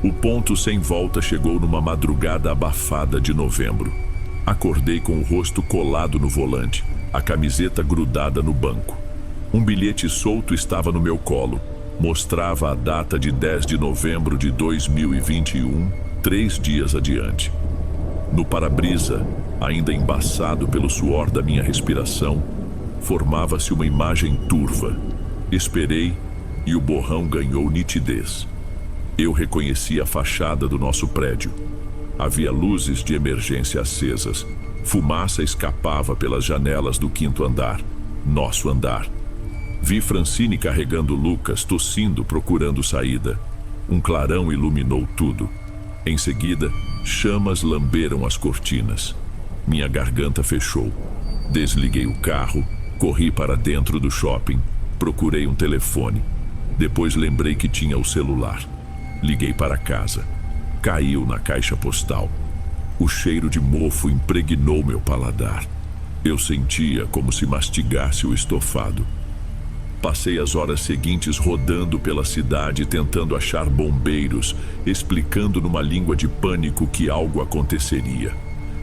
A: O ponto sem volta chegou numa madrugada abafada de novembro. Acordei com o rosto colado no volante, a camiseta grudada no banco. Um bilhete solto estava no meu colo. Mostrava a data de 10 de novembro de 2021, 3 dias adiante. No para-brisa, ainda embaçado pelo suor da minha respiração, formava-se uma imagem turva. Esperei e o borrão ganhou nitidez. Eu reconheci a fachada do nosso prédio. Havia luzes de emergência acesas. Fumaça escapava pelas janelas do 5º andar, nosso andar. Vi Francine carregando Lucas, tossindo, procurando saída. Um clarão iluminou tudo. Em seguida, chamas lamberam as cortinas. Minha garganta fechou. Desliguei o carro, corri para dentro do shopping, procurei um telefone. Depois lembrei que tinha o celular. Liguei para casa. Caiu na caixa postal. O cheiro de mofo impregnou meu paladar. Eu sentia como se mastigasse o estofado. Passei as horas seguintes rodando pela cidade tentando achar bombeiros, explicando numa língua de pânico que algo aconteceria.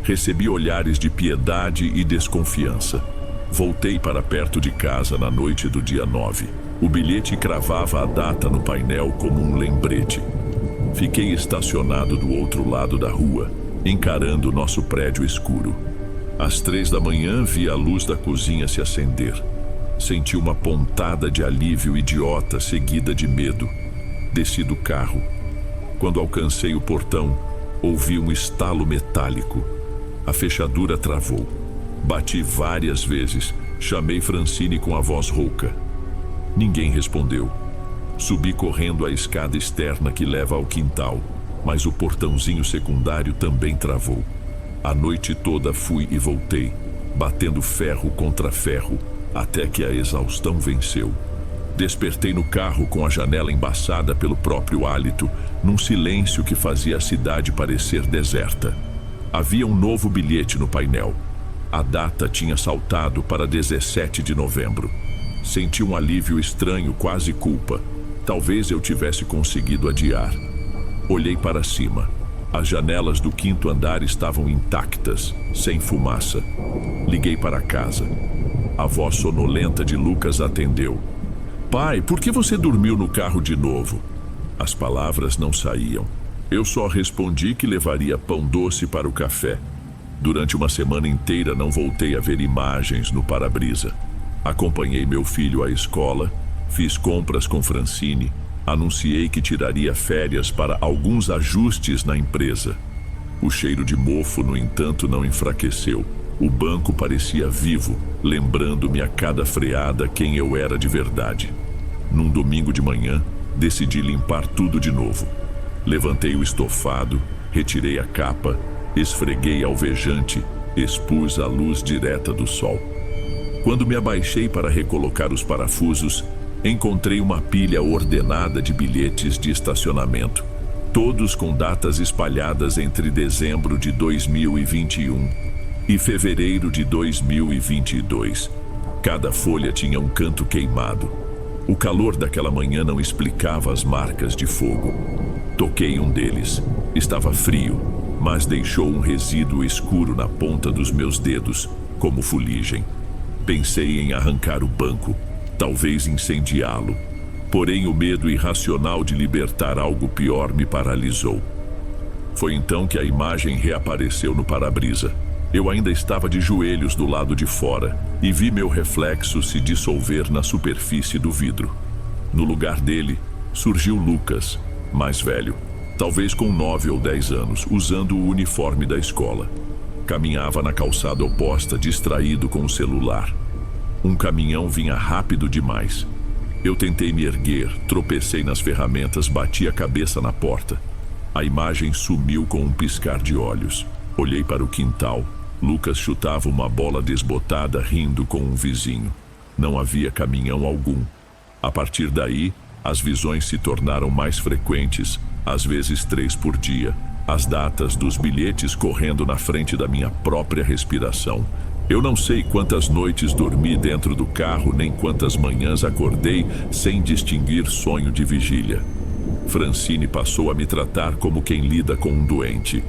A: Recebi olhares de piedade e desconfiança. Voltei para perto de casa na noite do dia 9. O bilhete cravava a data no painel como um lembrete. Fiquei estacionado do outro lado da rua, encarando nosso prédio escuro. Às 3 da manhã vi a luz da cozinha se acender. Senti uma pontada de alívio idiota seguida de medo. Desci do carro. Quando alcancei o portão, ouvi um estalo metálico. A fechadura travou. Bati várias vezes. Chamei Francine com a voz rouca. Ninguém respondeu. Subi correndo a escada externa que leva ao quintal, mas o portãozinho secundário também travou. A noite toda fui e voltei, batendo ferro contra ferro, até que a exaustão venceu. Despertei no carro com a janela embaçada pelo próprio hálito, num silêncio que fazia a cidade parecer deserta. Havia um novo bilhete no painel. A data tinha saltado para 17 de novembro. Senti um alívio estranho, quase culpa. Talvez eu tivesse conseguido adiar. Olhei para cima. As janelas do 5º andar estavam intactas, sem fumaça. Liguei para casa. A voz sonolenta de Lucas atendeu. Pai, por que você dormiu no carro de novo? As palavras não saíam. Eu só respondi que levaria pão doce para o café. Durante uma semana inteira não voltei a ver imagens no para-brisa. Acompanhei meu filho à escola, fiz compras com Francine, anunciei que tiraria férias para alguns ajustes na empresa. O cheiro de mofo, no entanto, não enfraqueceu. O banco parecia vivo, lembrando-me a cada freada quem eu era de verdade. Num domingo de manhã, decidi limpar tudo de novo. Levantei o estofado, retirei a capa, esfreguei alvejante, expus a luz direta do sol. Quando me abaixei para recolocar os parafusos, encontrei uma pilha ordenada de bilhetes de estacionamento, todos com datas espalhadas entre dezembro de 2021 e fevereiro de 2022. Cada folha tinha um canto queimado. O calor daquela manhã não explicava as marcas de fogo. Toquei um deles. Estava frio, mas deixou um resíduo escuro na ponta dos meus dedos, como fuligem. Pensei em arrancar o banco, talvez incendiá-lo. Porém, o medo irracional de libertar algo pior me paralisou. Foi então que a imagem reapareceu no para-brisa. Eu ainda estava de joelhos do lado de fora e vi meu reflexo se dissolver na superfície do vidro. No lugar dele, surgiu Lucas, mais velho, talvez com 9 ou 10 anos, usando o uniforme da escola. Caminhava na calçada oposta, distraído com o celular. Um caminhão vinha rápido demais. Eu tentei me erguer, tropecei nas ferramentas, bati a cabeça na porta. A imagem sumiu com um piscar de olhos. Olhei para o quintal. Lucas chutava uma bola desbotada, rindo com um vizinho. Não havia caminhão algum. A partir daí, as visões se tornaram mais frequentes, às vezes 3 por dia. As datas dos bilhetes correndo na frente da minha própria respiração. Eu não sei quantas noites dormi dentro do carro, nem quantas manhãs acordei sem distinguir sonho de vigília. Francine passou a me tratar como quem lida com um doente.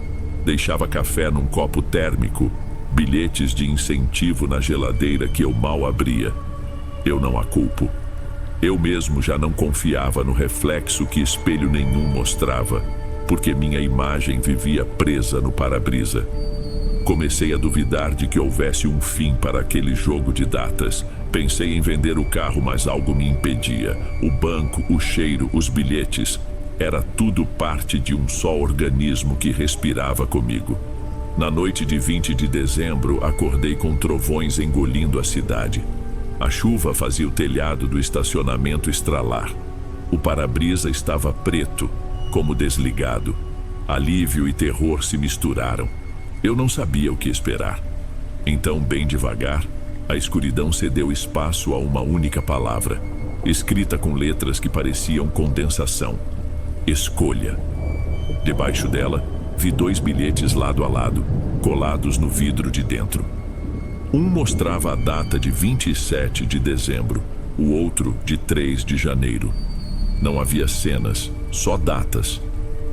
A: Deixava café num copo térmico, bilhetes de incentivo na geladeira que eu mal abria. Eu não a culpo. Eu mesmo já não confiava no reflexo que espelho nenhum mostrava, porque minha imagem vivia presa no para-brisa. Comecei a duvidar de que houvesse um fim para aquele jogo de datas. Pensei em vender o carro, mas algo me impedia. O banco, o cheiro, os bilhetes. Era tudo parte de um só organismo que respirava comigo. Na noite de 20 de dezembro, acordei com trovões engolindo a cidade. A chuva fazia o telhado do estacionamento estralar. O para-brisa estava preto, como desligado. Alívio e terror se misturaram. Eu não sabia o que esperar. Então, bem devagar, a escuridão cedeu espaço a uma única palavra, escrita com letras que pareciam condensação. Escolha. Debaixo dela, vi 2 bilhetes lado a lado, colados no vidro de dentro. Um mostrava a data de 27 de dezembro, o outro de 3 de janeiro. Não havia cenas, só datas.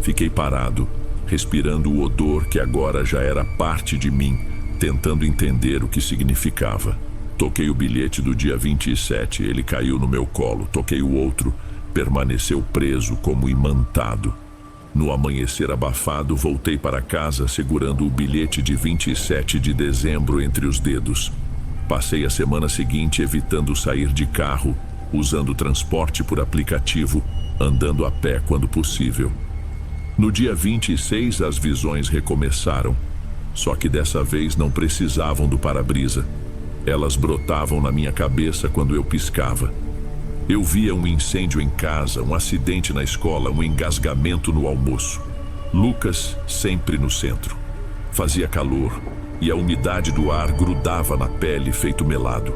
A: Fiquei parado, respirando o odor que agora já era parte de mim, tentando entender o que significava. Toquei o bilhete do dia 27, ele caiu no meu colo. Toquei o outro, permaneceu preso como imantado. No amanhecer abafado, voltei para casa segurando o bilhete de 27 de dezembro entre os dedos. Passei a semana seguinte evitando sair de carro, usando transporte por aplicativo, andando a pé quando possível. No dia 26, as visões recomeçaram, só que dessa vez não precisavam do para-brisa. Elas brotavam na minha cabeça quando eu piscava. Eu via um incêndio em casa, um acidente na escola, um engasgamento no almoço. Lucas sempre no centro. Fazia calor e a umidade do ar grudava na pele feito melado.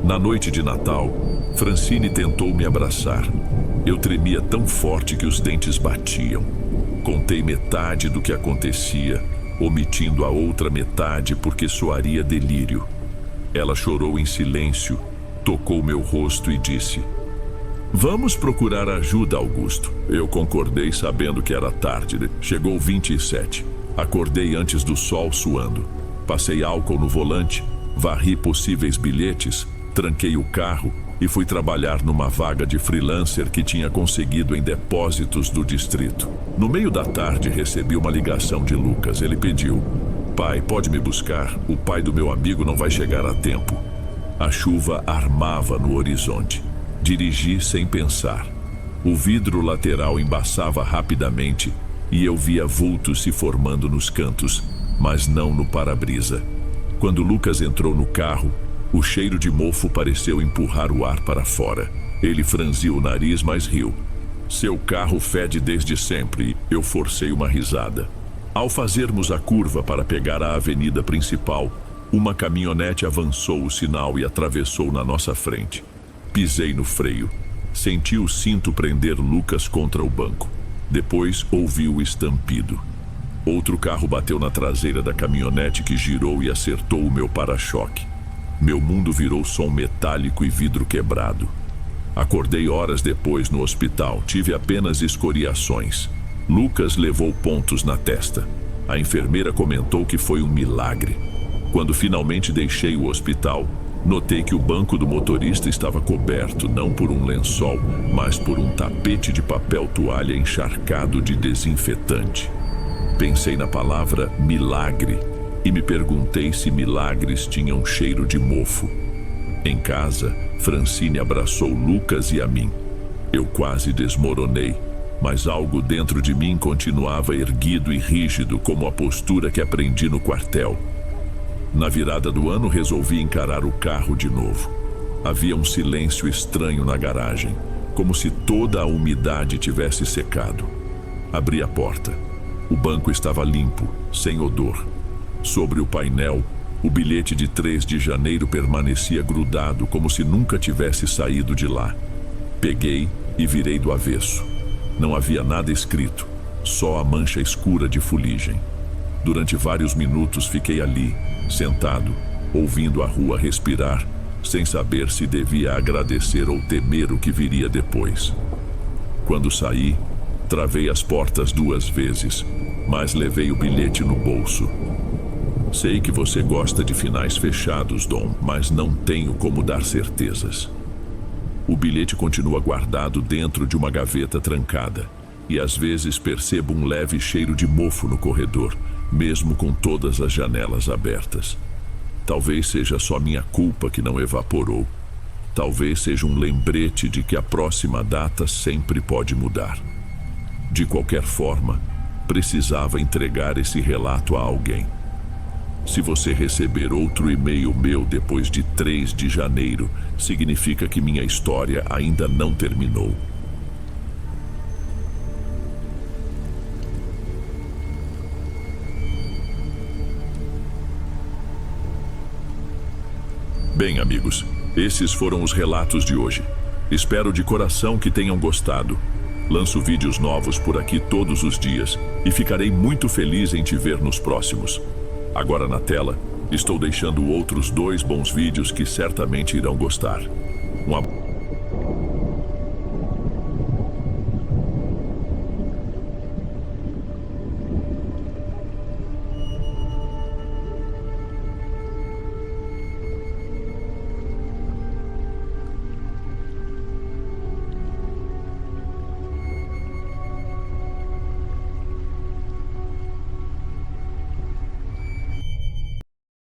A: Na noite de Natal, Francine tentou me abraçar. Eu tremia tão forte que os dentes batiam. Contei metade do que acontecia, omitindo a outra metade porque soaria delírio. Ela chorou em silêncio, tocou meu rosto e disse: "Vamos procurar ajuda, Augusto." Eu concordei, sabendo que era tarde. Chegou 27. Acordei antes do sol, suando. Passei álcool no volante, varri possíveis bilhetes, tranquei o carro e fui trabalhar numa vaga de freelancer que tinha conseguido em depósitos do distrito. No meio da tarde, recebi uma ligação de Lucas. Ele pediu: "Pai, pode me buscar? O pai do meu amigo não vai chegar a tempo." A chuva armava no horizonte. Dirigi sem pensar. O vidro lateral embaçava rapidamente e eu via vultos se formando nos cantos, mas não no para-brisa. Quando Lucas entrou no carro, o cheiro de mofo pareceu empurrar o ar para fora. Ele franziu o nariz, mas riu. "Seu carro fede desde sempre." Eu forcei uma risada. Ao fazermos a curva para pegar a avenida principal, uma caminhonete avançou o sinal e atravessou na nossa frente. Pisei no freio. Senti o cinto prender Lucas contra o banco. Depois ouvi o estampido. Outro carro bateu na traseira da caminhonete, que girou e acertou o meu para-choque. Meu mundo virou som metálico e vidro quebrado. Acordei horas depois no hospital, tive apenas escoriações. Lucas levou pontos na testa. A enfermeira comentou que foi um milagre. Quando finalmente deixei o hospital, notei que o banco do motorista estava coberto não por um lençol, mas por um tapete de papel toalha encharcado de desinfetante. Pensei na palavra milagre e me perguntei se milagres tinham cheiro de mofo. Em casa, Francine abraçou Lucas e a mim. Eu quase desmoronei, mas algo dentro de mim continuava erguido e rígido, como a postura que aprendi no quartel. Na virada do ano, resolvi encarar o carro de novo. Havia um silêncio estranho na garagem, como se toda a umidade tivesse secado. Abri a porta. O banco estava limpo, sem odor. Sobre o painel, o bilhete de 3 de janeiro permanecia grudado, como se nunca tivesse saído de lá. Peguei e virei do avesso. Não havia nada escrito, só a mancha escura de fuligem. Durante vários minutos fiquei ali, sentado, ouvindo a rua respirar, sem saber se devia agradecer ou temer o que viria depois. Quando saí, travei as portas 2 vezes, mas levei o bilhete no bolso. Sei que você gosta de finais fechados, Dom, mas não tenho como dar certezas. O bilhete continua guardado dentro de uma gaveta trancada, e às vezes percebo um leve cheiro de mofo no corredor, mesmo com todas as janelas abertas. Talvez seja só minha culpa que não evaporou. Talvez seja um lembrete de que a próxima data sempre pode mudar. De qualquer forma, precisava entregar esse relato a alguém. Se você receber outro e-mail meu depois de 3 de janeiro, significa que minha história ainda não terminou. Bem, amigos, esses foram os relatos de hoje. Espero de coração que tenham gostado. Lanço vídeos novos por aqui todos os dias e ficarei muito feliz em te ver nos próximos. Agora na tela, estou deixando outros 2 bons vídeos que certamente irão gostar. Um abraço.